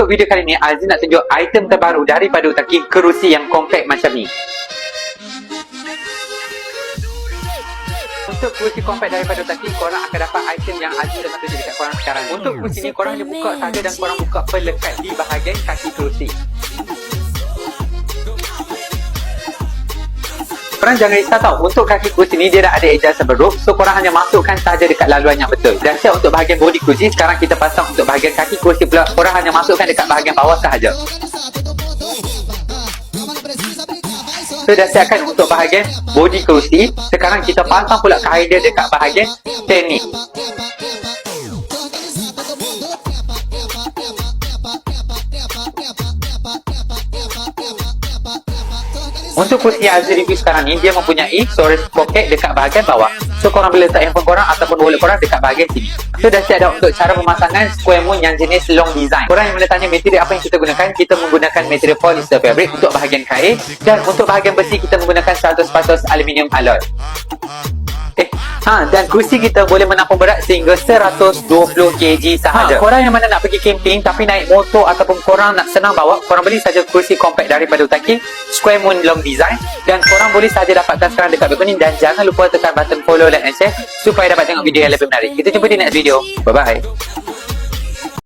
Untuk video kali ni, Aziz nak tunjuk item terbaru daripada Utaki, kerusi yang compact macam ni. Untuk kerusi compact daripada Utaki, korang akan dapat item yang Aziz dah tunjuk dekat korang sekarang. Untuk kerusi ni, korang hanya buka saja dan korang buka pelekat di bahagian kaki kerusi. Korang jangan risau tau, untuk kaki kerusi ni dia dah ada adjustable beruk, so korang hanya masukkan saja dekat laluan yang betul. Dan siap untuk bahagian body kerusi, sekarang kita pasang untuk bahagian kaki kerusi pula, korang hanya masukkan dekat bahagian bawah sahaja. So dah siapkan untuk bahagian body kerusi, sekarang kita pasang pula kain dia dekat bahagian stand ni. Untuk kerusi yang Aziz review sekarang ni, dia mempunyai storage pocket dekat bahagian bawah. So korang boleh letak handphone korang ataupun wallet korang dekat bahagian sini. So dah siap dah untuk cara pemasangan square moon yang jenis long design. Korang yang boleh tanya material apa yang kita gunakan, kita menggunakan material polyester fabric untuk bahagian kain, dan untuk bahagian besi kita menggunakan 100% aluminium alloy. Dan kerusi kita boleh menampung berat sehingga 120 kg sahaja. Korang yang mana nak pergi camping tapi naik motor ataupun korang nak senang bawa, korang beli saja kerusi compact daripada Utaki, Square Moon Long Design, dan korang boleh saja dapatkan sekarang dekat Bekuning. Dan jangan lupa tekan button follow, like and share supaya dapat tengok video yang lebih menarik. Kita jumpa di next video. Bye bye.